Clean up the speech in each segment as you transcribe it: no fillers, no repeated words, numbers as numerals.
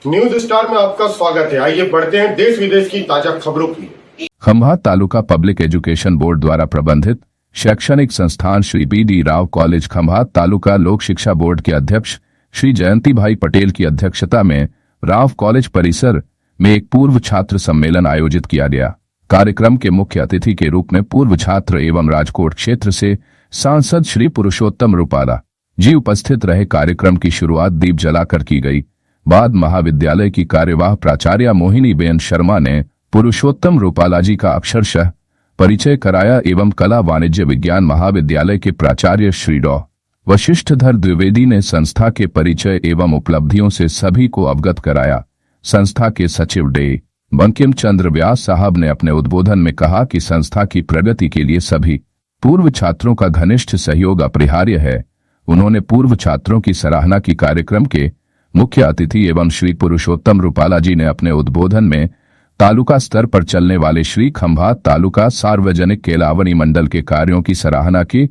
News star में आपका स्वागत है। आइए बढ़ते हैं देश विदेश की ताजा खबरों की। Khambhat taluka public education board द्वारा प्रबंधित शैक्षणिक संस्थान श्री बी.डी. राव कॉलेज खंभात तालुका लोक शिक्षा बोर्ड के अध्यक्ष श्री जयंती भाई पटेल की अध्यक्षता में राव कॉलेज परिसर में एक पूर्व छात्र सम्मेलन आयोजित किया गया। कार्यक्रम के मुख्य अतिथि के रूप में पूर्व छात्र एवं राजकोट क्षेत्र से सांसद श्री पुरुषोत्तम रूपाला जी उपस्थित रहे। कार्यक्रम की शुरुआत दीप जलाकर की गई। बाद महाविद्यालय की कार्यवाह प्राचार्य मोहिनीबेन शर्मा ने पुरुषोत्तम रूपाला जी का अक्षरशः परिचय कराया एवं कला वाणिज्य विज्ञान महाविद्यालय के प्राचार्य श्री डॉ. वशिष्ठधर द्विवेदी ने संस्था के परिचय एवं उपलब्धियों से सभी को अवगत कराया। संस्था के सचिव डे. बंकिम चंद्र व्यास साहब ने अपने उद्बोधन में कहा कि संस्था की प्रगति के लिए सभी पूर्व छात्रों का घनिष्ठ सहयोग अपरिहार्य है। उन्होंने पूर्व छात्रों की सराहना की। कार्यक्रम के मुख्य अतिथि एवं श्री पुरुषोत्तम रूपाला जी ने अपने उद्बोधन में तालुका स्तर पर चलने वाले श्री खंभात तालुका सार्वजनिक केलावनी मंडल के कार्यों की सराहना की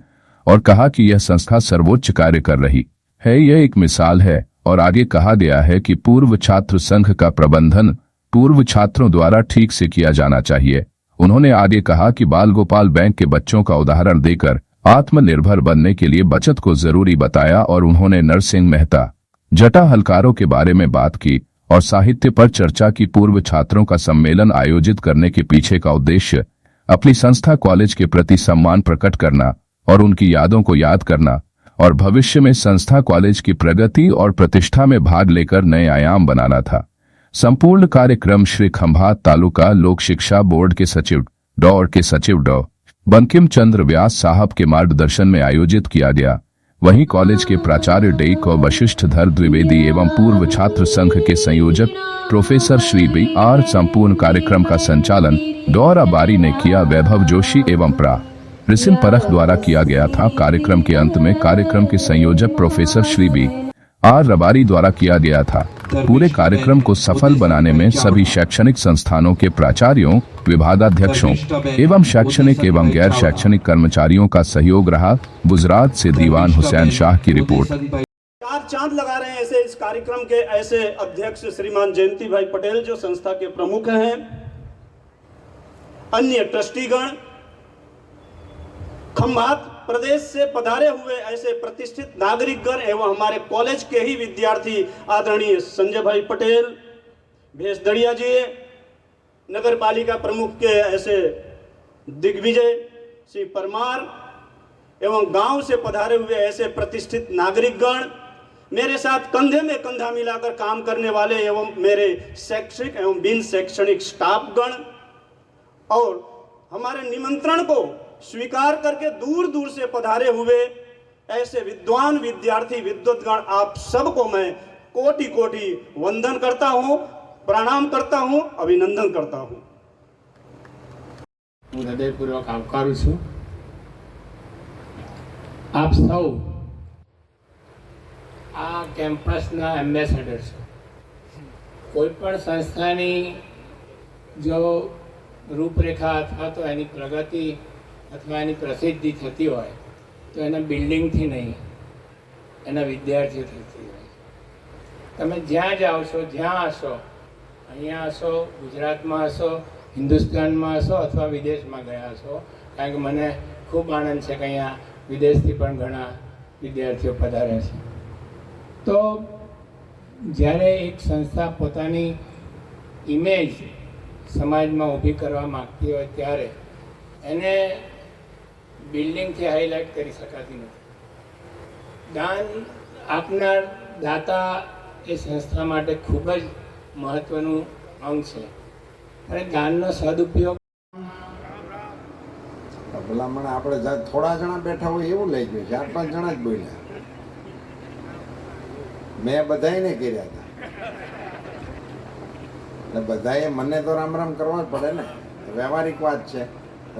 और कहा कि यह संस्था सर्वोच्च कार्य कर रही है। यह एक मिसाल है। और आगे कहा गया है कि पूर्व छात्र संघ का प्रबंधन पूर्व छात्रों द्वारा ठीक से किया जाना चाहिए। उन्होंने आगे कहा कि बाल गोपाल बैंक के बच्चों का उदाहरण देकर आत्मनिर्भर बनने के लिए बचत को जरूरी बताया और उन्होंने नरसिंह मेहता जटा हलकारों के बारे में बात की और साहित्य पर चर्चा की। पूर्व छात्रों का सम्मेलन आयोजित करने के पीछे का उद्देश्य अपनी संस्था कॉलेज के प्रति सम्मान प्रकट करना और उनकी यादों को याद करना और भविष्य में संस्था कॉलेज की प्रगति और प्रतिष्ठा में भाग लेकर नए आयाम बनाना था। संपूर्ण कार्यक्रम श्री खंभात तालुका लोक शिक्षा बोर्ड के सचिव डॉ. बंकिम चंद्र व्यास साहब के मार्गदर्शन में आयोजित किया गया। वहीं कॉलेज के प्राचार्य डे. वशिष्ठधर द्विवेदी एवं पूर्व छात्र संघ के संयोजक प्रोफेसर श्री बी.आर. संपूर्ण कार्यक्रम का संचालन डॉ. बारी ने किया। वैभव जोशी एवं रिसिन परख द्वारा किया गया था। कार्यक्रम के अंत में कार्यक्रम के संयोजक प्रोफेसर श्री बी.आर. रबारी द्वारा किया गया था। पूरे कार्यक्रम को सफल बनाने में सभी शैक्षणिक संस्थानों के प्राचार्यों, विभागाध्यक्षों एवं शैक्षणिक एवं गैर शैक्षणिक कर्मचारियों का सहयोग रहा। गुजरात से दीवान हुसैन शाह की रिपोर्ट। चार चांद लगा रहे हैं ऐसे इस कार्यक्रम के ऐसे अध्यक्ष श्रीमान जयंती भाई पटेल जो संस्था के प्रमुख हैं, अन्य ट्रस्टीगण, खंभात प्रदेश से पधारे हुए ऐसे प्रतिष्ठित नागरिकगण एवं हमारे कॉलेज के ही विद्यार्थी आदरणीय संजय भाई पटेल, भेषदड़िया जी, नगर पालिका प्रमुख के ऐसे दिग्विजय सिंह परमार एवं गांव से पधारे हुए ऐसे प्रतिष्ठित नागरिकगण, मेरे साथ कंधे में कंधा मिलाकर काम करने वाले एवं मेरे शैक्षणिक एवं बिन शैक्षणिक स्टाफगण और हमारे निमंत्रण को स्वीकार करके दूर दूर से पधारे हुए ऐसे विद्वान विद्यार्थी विद्वतगण, आप सबको मैं कोटि कोटि वंदन करता हूं, प्रणाम करता हूं, अभिनंदन करता हूं। हृदयपूर्वक आवकारू छूं। आप सौ आ केम्पसना एम्बेसेडर छो। कोईपण संस्थानी जो रूपरेखा अथवा तो एनी प्रगति अथवा एनी प्रसिद्धि थती होय तो एना बिल्डिंगथी नहीं, एना विद्यार्थीओथी थती होय। तमे ज्यां जाओ छो, ज्यां हशो, अहींया हशो, गुजरातमां हशो, हिंदुस्तानमां हशो अथवा विदेशमां गया हशो, कारण के मने खूब आनंद छे के अहींया विदेशथी पण घणा विद्यार्थीओ पधारे छे। तो જ્યારે એક સંસ્થા પોતાની ઇમેજ સમાજમાં ઊભી કરવા માગતી હોય ત્યારે એને બિલ્ડિંગથી હાઇલાઇટ કરી શકાતી નથી। દાન આપનાર દાતા એ સંસ્થા માટે ખૂબ જ મહત્ત્વનું અંગ છે અને દાનનો સદુપયોગ ભલામણ આપણે થોડા જણા બેઠા હોય એવું લઈ ગયું, 4-5 જણા જ બોલ્યા। મેં બધાને કર્યા હતા એટલે બધાએ મને તો રામ રામ કરવા જ પડે ને, વ્યવહારિક વાત છે।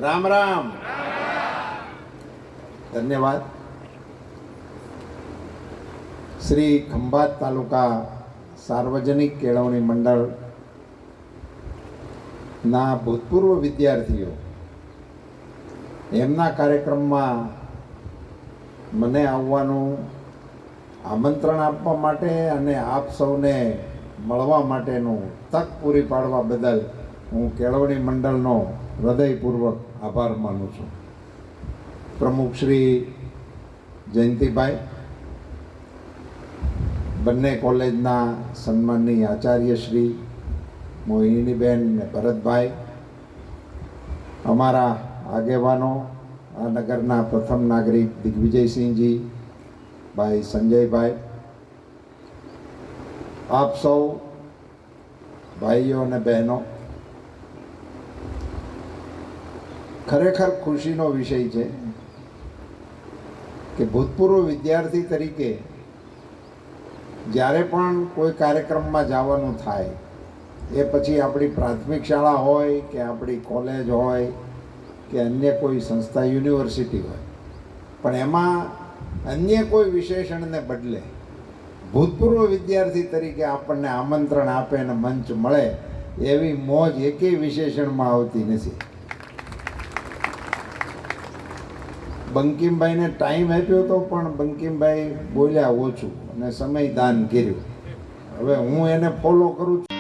રામ રામ, ધન્યવાદ। શ્રી ખંભાત તાલુકા સાર્વજનિક કેળવણી મંડળના ભૂતપૂર્વ વિદ્યાર્થીઓ એમના કાર્યક્રમમાં મને આવવાનું આમંત્રણ આપવા માટે અને આપ સૌને મળવા માટેનું તક પૂરી પાડવા બદલ હું કેળવણી મંડળનો હૃદયપૂર્વક આભાર માનું છું. પ્રમુખ શ્રી જયંતિભાઈ, બંને કોલેજના સન્માનીય આચાર્ય શ્રી મોહિનીબેન ને ભરતભાઈ, અમારા આગેવાનો, આ નગરના પ્રથમ નાગરિક દિગ્વિજયસિંહજી, ભાઈ સંજયભાઈ, આપ સૌ ભાઈઓ અને બહેનો, ખરેખર ખુશીનો વિષય છે કે ભૂતપૂર્વ વિદ્યાર્થી તરીકે જ્યારે પણ કોઈ કાર્યક્રમમાં જવાનું થાય, એ પછી આપણી પ્રાથમિક શાળા હોય કે આપણી કોલેજ હોય કે અન્ય કોઈ સંસ્થા, યુનિવર્સિટી હોય, પણ એમાં અન્ય કોઈ વિશેષણને બદલે ભૂતપૂર્વ વિદ્યાર્થી તરીકે આપણને આમંત્રણ આપે અને મંચ મળે એવી મોજ એકેય વિશેષણમાં આવતી નથી. બંકિમભાઈને ટાઈમ આપ્યો તો પણ બંકિમભાઈ બોલ્યા ઓછું અને સમય દાન કર્યું. હવે હું એને ફોલો કરું છું.